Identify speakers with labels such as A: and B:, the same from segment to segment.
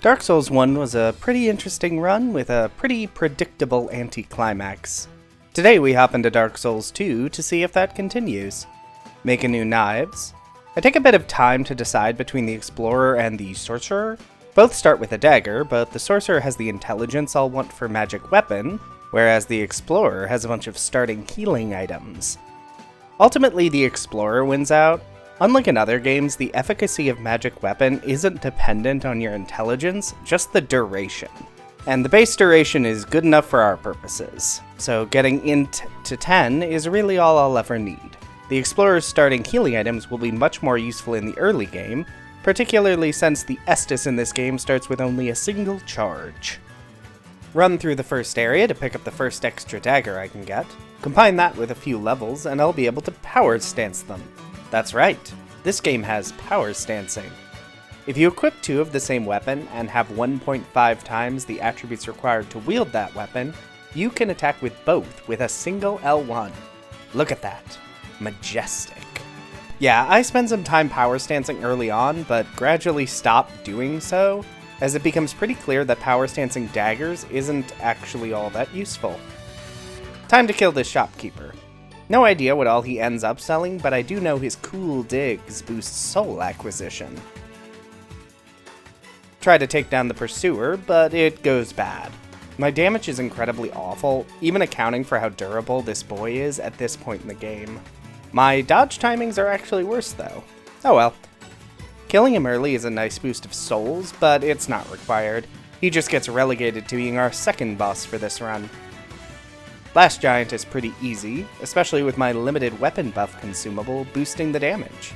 A: Dark Souls 1 was a pretty interesting run with a pretty predictable anticlimax. Today we hop into Dark Souls 2 to see if that continues. Making new knives. I take a bit of time to decide between the Explorer and the Sorcerer. Both start with a dagger, but the Sorcerer has the intelligence I'll want for magic weapon, whereas the Explorer has a bunch of starting healing items. Ultimately, the Explorer wins out. Unlike in other games, the efficacy of magic weapon isn't dependent on your intelligence, just the duration. And the base duration is good enough for our purposes, so getting int to 10 is really all I'll ever need. The Explorer's starting healing items will be much more useful in the early game, particularly since the Estus in this game starts with only a single charge. Run through the first area to pick up the first extra dagger I can get. Combine that with a few levels and I'll be able to power stance them. That's right, this game has power stancing. If you equip two of the same weapon and have 1.5 times the attributes required to wield that weapon, you can attack with both with a single L1. Look at that. Majestic. Yeah, I spent some time power stancing early on, but gradually stopped doing so, as it becomes pretty clear that power stancing daggers isn't actually all that useful. Time to kill this shopkeeper. No idea what all he ends up selling, but I do know his cool digs boost soul acquisition. Try to take down the pursuer, but it goes bad. My damage is incredibly awful, even accounting for how durable this boy is at this point in the game. My dodge timings are actually worse though. Oh well. Killing him early is a nice boost of souls, but it's not required. He just gets relegated to being our second boss for this run. Last giant is pretty easy, especially with my limited weapon buff consumable boosting the damage.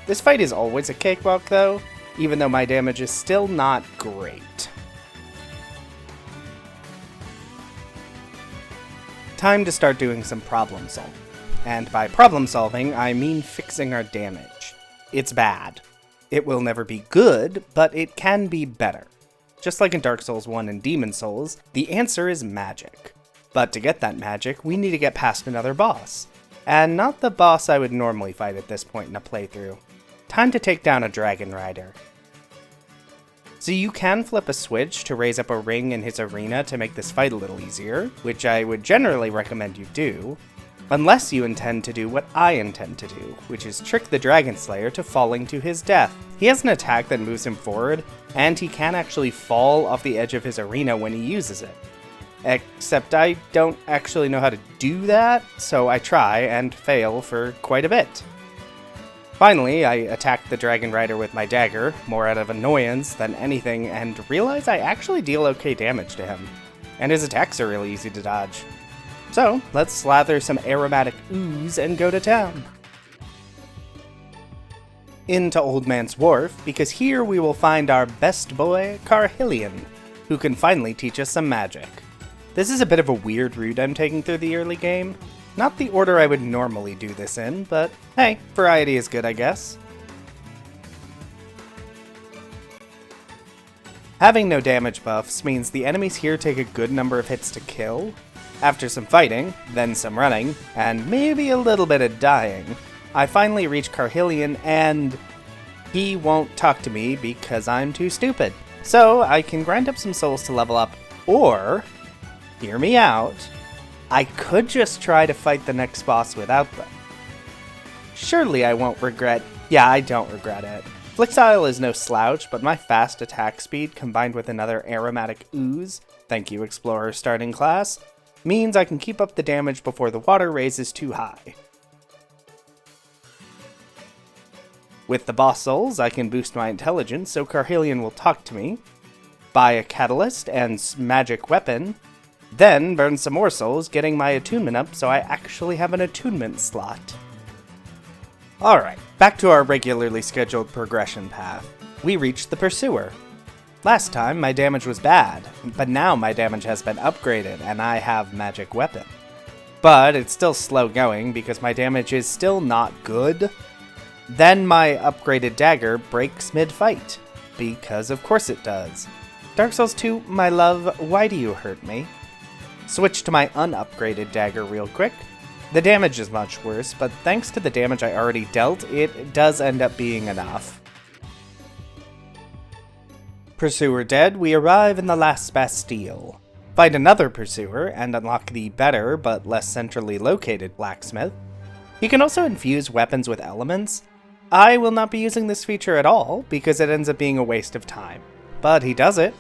A: This fight is always a cakewalk though, even though my damage is still not great. Time to start doing some problem solving. And by problem solving, I mean fixing our damage. It's bad. It will never be good, but it can be better. Just like in Dark Souls 1 and Demon Souls, the answer is magic. But to get that magic, we need to get past another boss. And not the boss I would normally fight at this point in a playthrough. Time to take down a Dragon Rider. So you can flip a switch to raise up a ring in his arena to make this fight a little easier, which I would generally recommend you do, unless you intend to do what I intend to do, which is trick the Dragon Slayer to falling to his death. He has an attack that moves him forward, and he can actually fall off the edge of his arena when he uses it. Except I don't actually know how to do that, so I try and fail for quite a bit. Finally, I attack the Dragon Rider with my dagger, more out of annoyance than anything, and realize I actually deal okay damage to him. And his attacks are really easy to dodge. So, let's slather some aromatic ooze and go to town. Into Old Man's Wharf, because here we will find our best boy, Carhillion, who can finally teach us some magic. This is a bit of a weird route I'm taking through the early game. Not the order I would normally do this in, but hey, variety is good, I guess. Having no damage buffs means the enemies here take a good number of hits to kill. After some fighting, then some running, and maybe a little bit of dying, I finally reach Carhillion and he won't talk to me because I'm too stupid. So I can grind up some souls to level up, or, hear me out, I could just try to fight the next boss without them. Surely I won't regret. Yeah, I don't regret it. Flickstyle is no slouch, but my fast attack speed combined with another aromatic ooze, thank you Explorer starting class, means I can keep up the damage before the water raises too high. With the boss souls, I can boost my intelligence so Carhillion will talk to me, buy a catalyst and magic weapon, then burn some more souls, getting my attunement up so I actually have an attunement slot. Alright, back to our regularly scheduled progression path. We reached the Pursuer. Last time my damage was bad, but now my damage has been upgraded and I have magic weapon. But it's still slow going because my damage is still not good. Then my upgraded dagger breaks mid-fight, because of course it does. Dark Souls 2, my love, why do you hurt me? Switch to my unupgraded dagger real quick. The damage is much worse, but thanks to the damage I already dealt, it does end up being enough. Pursuer dead, we arrive in the last Bastille. Find another pursuer and unlock the better but less centrally located blacksmith. You can also infuse weapons with elements. I will not be using this feature at all because it ends up being a waste of time, but he does it.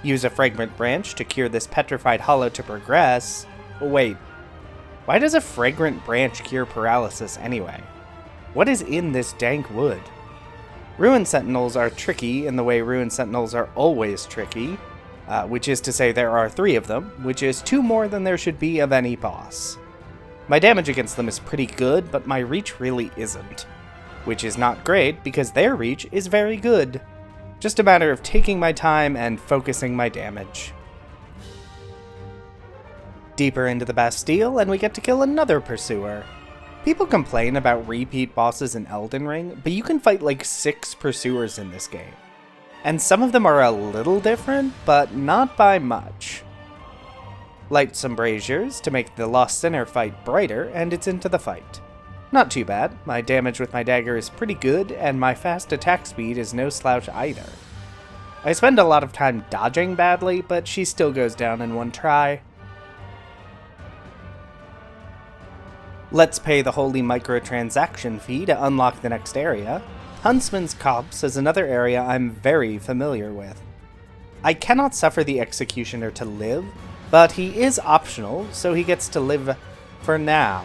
A: Use a fragrant branch to cure this petrified hollow to progress. Wait, why does a fragrant branch cure paralysis anyway? What is in this dank wood? Ruin Sentinels are tricky in the way Ruin Sentinels are always tricky, which is to say there are 3 of them, which is 2 more than there should be of any boss. My damage against them is pretty good, but my reach really isn't, which is not great because their reach is very good. Just a matter of taking my time and focusing my damage. Deeper into the Bastille, and we get to kill another pursuer. People complain about repeat bosses in Elden Ring, but you can fight like 6 pursuers in this game. And some of them are a little different, but not by much. Light some braziers to make the Lost Sinner fight brighter, and it's into the fight. Not too bad, my damage with my dagger is pretty good, and my fast attack speed is no slouch either. I spend a lot of time dodging badly, but she still goes down in one try. Let's pay the holy microtransaction fee to unlock the next area. Huntsman's Copse is another area I'm very familiar with. I cannot suffer the Executioner to live, but he is optional, so he gets to live for now.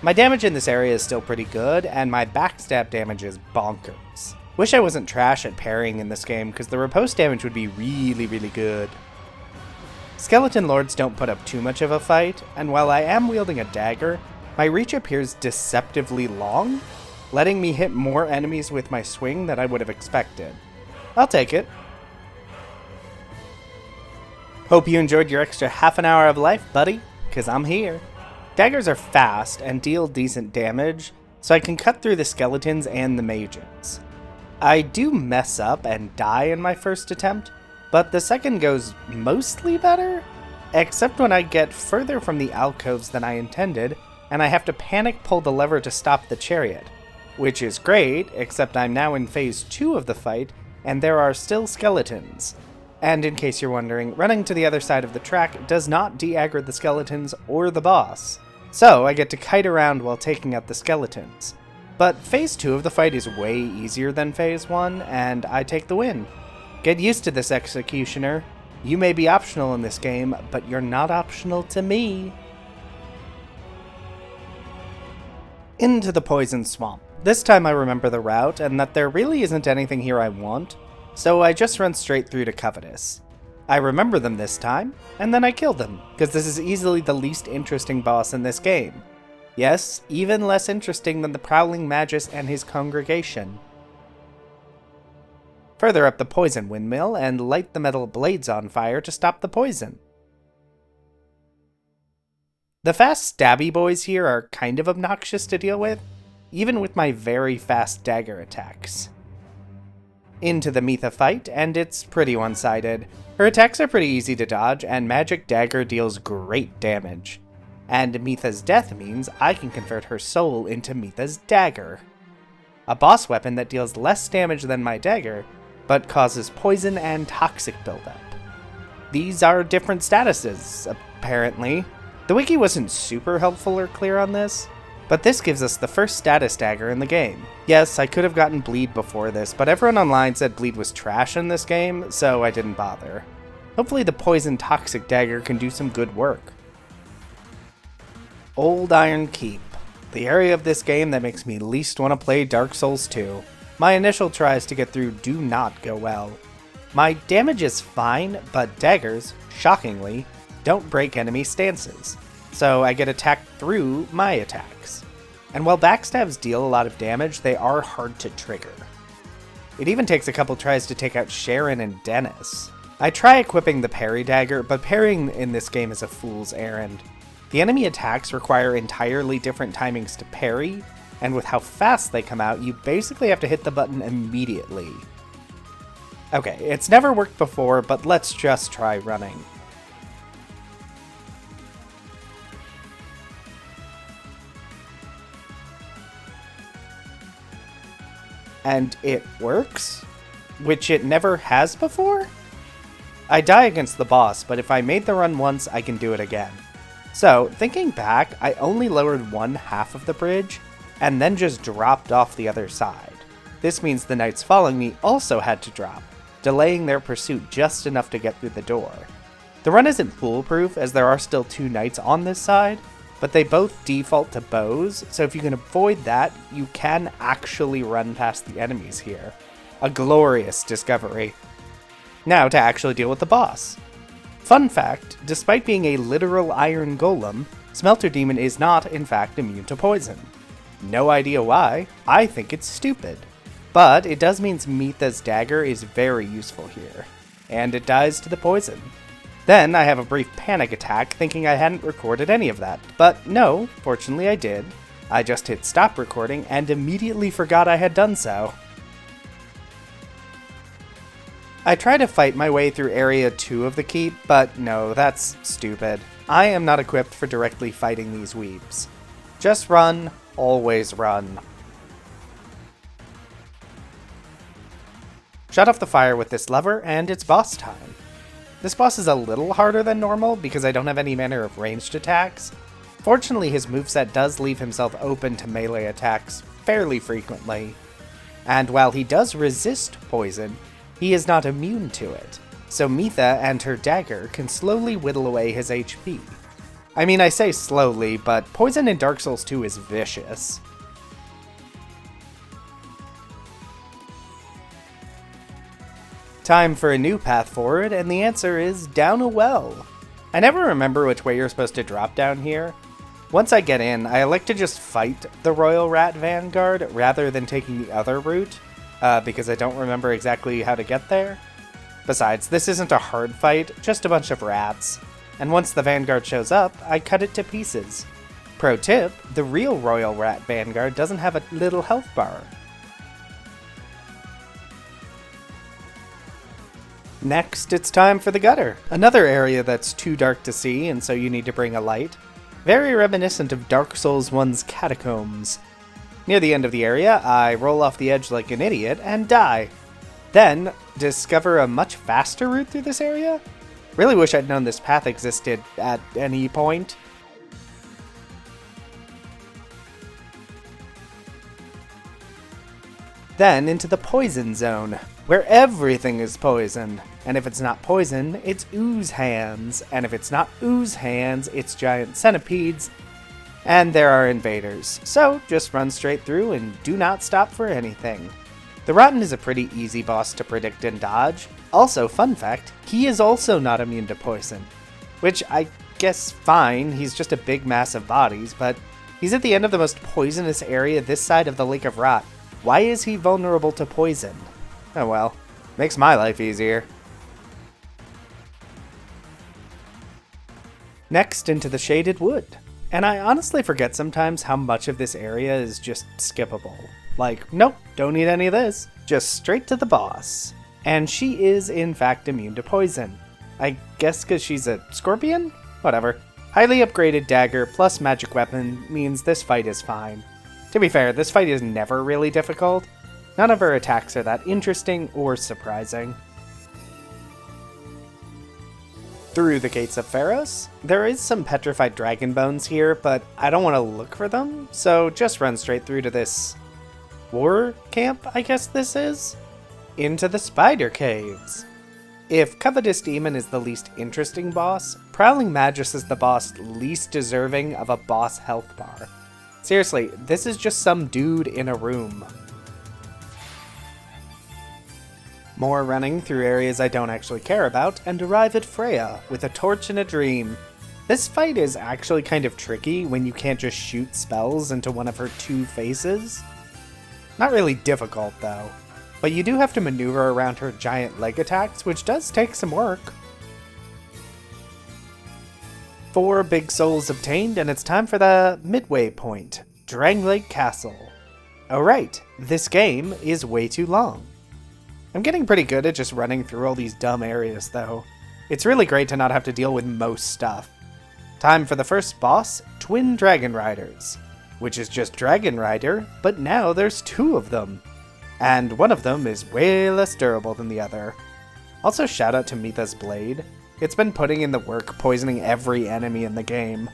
A: My damage in this area is still pretty good, and my backstab damage is bonkers. Wish I wasn't trash at parrying in this game, because the riposte damage would be really, really good. Skeleton Lords don't put up too much of a fight, and while I am wielding a dagger, my reach appears deceptively long, letting me hit more enemies with my swing than I would have expected. I'll take it. Hope you enjoyed your extra half an hour of life, buddy, because I'm here. Daggers are fast and deal decent damage, so I can cut through the skeletons and the mages. I do mess up and die in my first attempt, but the second goes mostly better, except when I get further from the alcoves than I intended, and I have to panic pull the lever to stop the chariot, which is great, except I'm now in phase 2 of the fight, and there are still skeletons. And in case you're wondering, running to the other side of the track does not de-aggro the skeletons or the boss, so I get to kite around while taking out the skeletons. But phase 2 of the fight is way easier than phase 1, and I take the win. Get used to this, Executioner. You may be optional in this game, but you're not optional to me. Into the Poison Swamp. This time I remember the route, and that there really isn't anything here I want, so I just run straight through to Covetous. I remember them this time, and then I kill them, because this is easily the least interesting boss in this game. Yes, even less interesting than the Prowling Magus and his congregation. Further up the Poison Windmill, and light the metal blades on fire to stop the poison. The fast stabby boys here are kind of obnoxious to deal with, even with my very fast dagger attacks. Into the Mitha fight, and it's pretty one-sided. Her attacks are pretty easy to dodge, and Magic Dagger deals great damage. And Mitha's death means I can convert her soul into Mitha's dagger. A boss weapon that deals less damage than my dagger, but causes poison and toxic buildup. These are different statuses, apparently. The wiki wasn't super helpful or clear on this, but this gives us the first status dagger in the game. Yes, I could have gotten Bleed before this, but everyone online said Bleed was trash in this game, so I didn't bother. Hopefully the poison toxic dagger can do some good work. Old Iron Keep, the area of this game that makes me least want to play Dark Souls 2. My initial tries to get through do not go well. My damage is fine, but daggers, shockingly, don't break enemy stances, so I get attacked through my attacks. And while backstabs deal a lot of damage, they are hard to trigger. It even takes a couple tries to take out Sharon and Dennis. I try equipping the parry dagger, but parrying in this game is a fool's errand. The enemy attacks require entirely different timings to parry, and with how fast they come out, you basically have to hit the button immediately. Okay, it's never worked before, but let's just try running. And it works? which it never has before? I die against the boss, but if I made the run once, I can do it again. So, thinking back, I only lowered one half of the bridge, and then just dropped off the other side. This means the knights following me also had to drop, delaying their pursuit just enough to get through the door. The run isn't foolproof, as there are still two knights on this side, but they both default to bows, so if you can avoid that, you can actually run past the enemies here. A glorious discovery. Now to actually deal with the boss. Fun fact, despite being a literal iron golem, Smelter Demon is not, in fact, immune to poison. No idea why, I think it's stupid. But it does mean Mitha's dagger is very useful here, and it dies to the poison. Then I have a brief panic attack thinking I hadn't recorded any of that, but no, fortunately I did. I just hit stop recording and immediately forgot I had done so. I try to fight my way through Area 2 of the keep, but no, that's stupid. I am not equipped for directly fighting these weebs. Just run, always run. Shut off the fire with this lever, and it's boss time. This boss is a little harder than normal because I don't have any manner of ranged attacks. Fortunately, his moveset does leave himself open to melee attacks fairly frequently. And while he does resist poison, he is not immune to it, so Mitha and her dagger can slowly whittle away his HP. I mean, I say slowly, but poison in Dark Souls 2 is vicious. Time for a new path forward, and the answer is down a well. I never remember which way you're supposed to drop down here. Once I get in, I elect to just fight the Royal Rat Vanguard rather than taking the other route, because I don't remember exactly how to get there. Besides, this isn't a hard fight, just a bunch of rats. And once the Vanguard shows up, I cut it to pieces. Pro tip, the real Royal Rat Vanguard doesn't have a little health bar. Next, it's time for the gutter. Another area that's too dark to see, and so you need to bring a light. Very reminiscent of Dark Souls 1's Catacombs. Near the end of the area, I roll off the edge like an idiot and die. Then, discover a much faster route through this area? Really wish I'd known this path existed at any point. Then into the poison zone, where everything is poison. And if it's not poison, it's ooze hands. And if it's not ooze hands, it's giant centipedes. And there are invaders. So just run straight through and do not stop for anything. The Rotten is a pretty easy boss to predict and dodge. Also, fun fact, he is also not immune to poison. Which I guess fine, he's just a big mass of bodies, but he's at the end of the most poisonous area this side of the Lake of Rot. Why is he vulnerable to poison? Oh well, makes my life easier. Next, into the Shaded Wood. And I honestly forget sometimes how much of this area is just skippable. Like, nope, don't need any of this. Just straight to the boss. And she is, in fact, immune to poison. I guess because she's a scorpion? Whatever. Highly upgraded dagger plus magic weapon means this fight is fine. To be fair, this fight is never really difficult. None of her attacks are that interesting or surprising. Through the Gates of Pharos. There is some petrified dragon bones here, but I don't want to look for them, so just run straight through to this war camp, I guess this is? Into the Spider Caves. If Covetous Demon is the least interesting boss, Prowling Magus is the boss least deserving of a boss health bar. Seriously, this is just some dude in a room. More running through areas I don't actually care about, and arrive at Freya with a torch and a dream. This fight is actually kind of tricky when you can't just shoot spells into one of her two faces. Not really difficult though, but you do have to maneuver around her giant leg attacks, which does take some work. 4 big souls obtained, and it's time for the midway point, Dranglake Castle. Alright, this game is way too long. I'm getting pretty good at just running through all these dumb areas though. It's really great to not have to deal with most stuff. Time for the first boss, Twin Dragon Riders. Which is just Dragon Rider, but now there's 2 of them. and one of them is way less durable than the other. Also, shout out to Mitha's blade. It's been putting in the work poisoning every enemy in the game.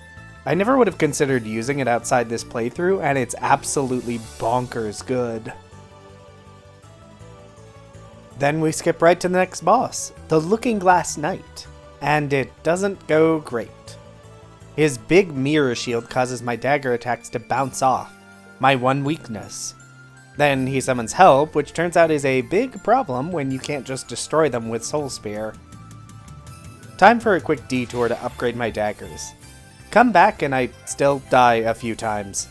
A: I never would have considered using it outside this playthrough, and it's absolutely bonkers good. Then we skip right to the next boss, the Looking Glass Knight, and it doesn't go great. His big mirror shield causes my dagger attacks to bounce off, my one weakness. Then he summons help, which turns out is a big problem when you can't just destroy them with Soul Spear. Time for a quick detour to upgrade my daggers. Come back and I still die a few times.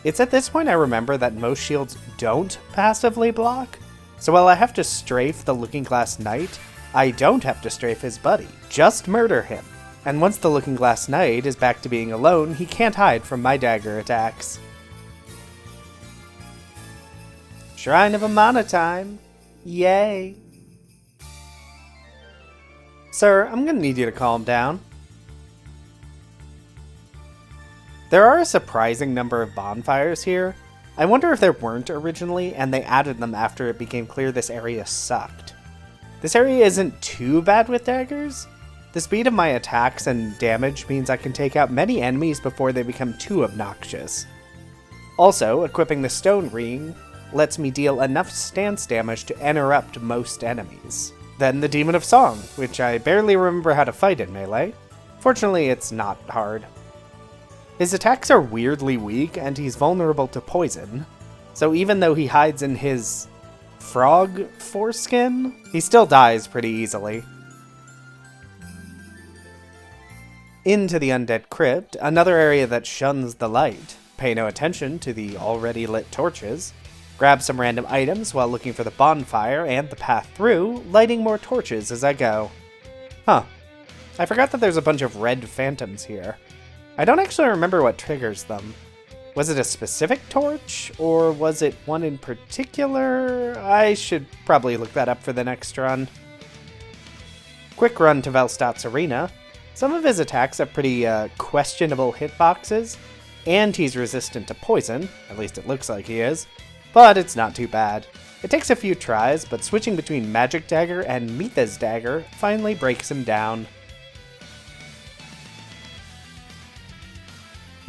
A: It's at this point I remember that most shields don't passively block, so while I have to strafe the Looking Glass Knight, I don't have to strafe his buddy. Just murder him. And once the Looking Glass Knight is back to being alone, he can't hide from my dagger attacks. Shrine of Amana time! Yay! Sir, I'm gonna need you to calm down. There are a surprising number of bonfires here. I wonder if there weren't originally, and they added them after it became clear this area sucked. This area isn't too bad with daggers. The speed of my attacks and damage means I can take out many enemies before they become too obnoxious. Also, equipping the Stone Ring lets me deal enough stance damage to interrupt most enemies. Then the Demon of Song, which I barely remember how to fight in melee. Fortunately, it's not hard. His attacks are weirdly weak, and he's vulnerable to poison, so even though he hides in his frog foreskin, he still dies pretty easily. Into the Undead Crypt, another area that shuns the light. Pay no attention to the already lit torches. Grab some random items while looking for the bonfire and the path through, lighting more torches as I go. Huh. I forgot that there's a bunch of red phantoms here. I don't actually remember what triggers them. Was it a specific torch, or was it one in particular? I should probably look that up for the next run. Quick run to Velstadt's arena. Some of his attacks have pretty questionable hitboxes, and he's resistant to poison, at least it looks like he is, but it's not too bad. It takes a few tries, but switching between Magic Dagger and Mitha's Dagger finally breaks him down.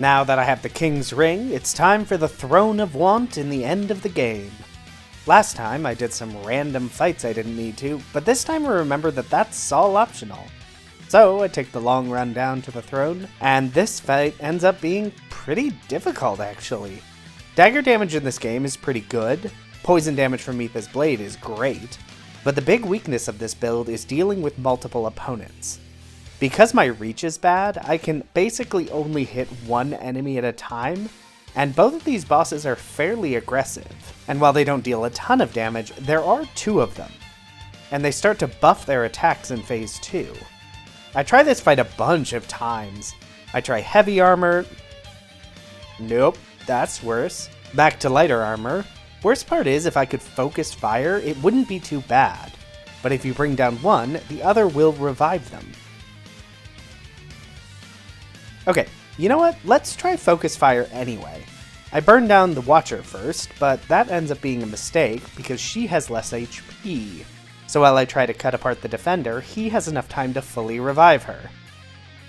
A: Now that I have the King's Ring, it's time for the Throne of Want in the end of the game. Last time I did some random fights I didn't need to, but this time I remembered that that's all optional. So I take the long run down to the throne, and this fight ends up being pretty difficult actually. Dagger damage in this game is pretty good, poison damage from Mitha's blade is great, but the big weakness of this build is dealing with multiple opponents. Because my reach is bad, I can basically only hit one enemy at a time, and both of these bosses are fairly aggressive. And while they don't deal a ton of damage, there are two of them, and they start to buff their attacks in phase 2. I try this fight a bunch of times. I try heavy armor. Nope, that's worse. Back to lighter armor. Worst part is, if I could focus fire, it wouldn't be too bad. But if you bring down one, the other will revive them. Okay, you know what? Let's try focus fire anyway. I burn down the Watcher first, but that ends up being a mistake because she has less HP. So while I try to cut apart the defender, he has enough time to fully revive her.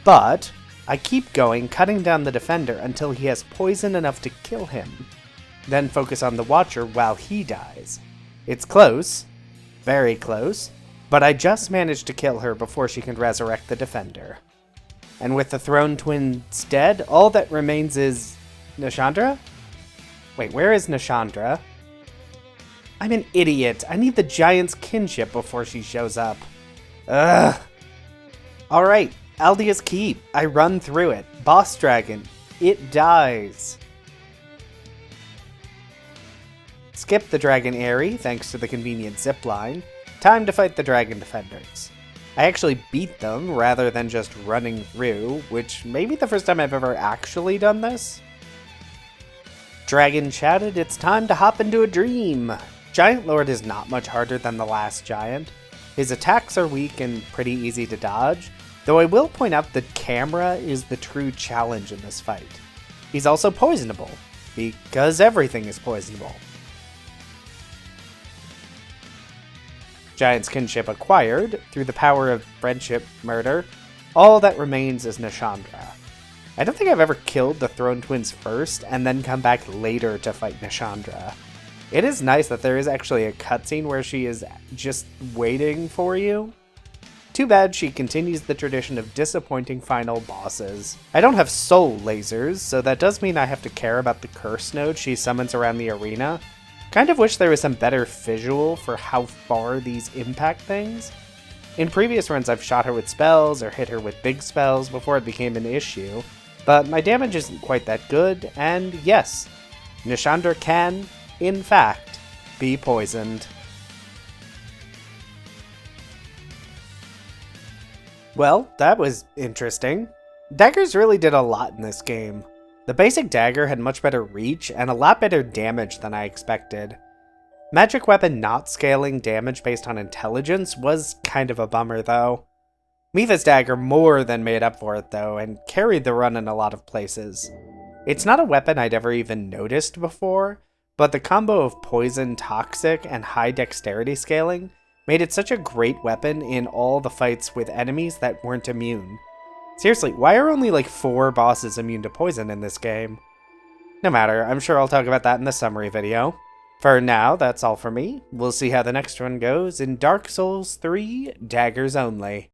A: But I keep going, cutting down the defender until he has poison enough to kill him. Then focus on the Watcher while he dies. It's close, very close, but I just managed to kill her before she can resurrect the defender. And with the Throne Twins dead, all that remains is Nashandra? Wait, where is Nashandra? I'm an idiot. I need the Giant's kinship before she shows up. Ugh. Alright, Aldia's Keep. I run through it. Boss Dragon. It dies. Skip the Dragon Airy, thanks to the convenient zipline. Time to fight the Dragon Defenders. I actually beat them rather than just running through, which may be the first time I've ever actually done this. Dragon chatted, it's time to hop into a dream. Giant Lord is not much harder than the last giant. His attacks are weak and pretty easy to dodge, though I will point out that camera is the true challenge in this fight. He's also poisonable, because everything is poisonable. Giant's kinship acquired through the power of friendship murder, all that remains is Nishandra. I don't think I've ever killed the Throne Twins first and then come back later to fight Nishandra. It is nice that there is actually a cutscene where she is just waiting for you. Too bad she continues the tradition of disappointing final bosses. I don't have soul lasers, so that does mean I have to care about the curse node she summons around the arena. Kind of wish there was some better visual for how far these impact things. In previous runs I've shot her with spells or hit her with big spells before it became an issue, but my damage isn't quite that good, and yes, Nishandra can, in fact, be poisoned. Well, that was interesting. Daggers really did a lot in this game. The basic dagger had much better reach and a lot better damage than I expected. Magic weapon not scaling damage based on intelligence was kind of a bummer though. Miva's dagger more than made up for it though, and carried the run in a lot of places. It's not a weapon I'd ever even noticed before, but the combo of poison, toxic, and high dexterity scaling made it such a great weapon in all the fights with enemies that weren't immune. Seriously, why are only like 4 bosses immune to poison in this game? No matter, I'm sure I'll talk about that in the summary video. For now, that's all for me. We'll see how the next one goes in Dark Souls 3 Daggers Only.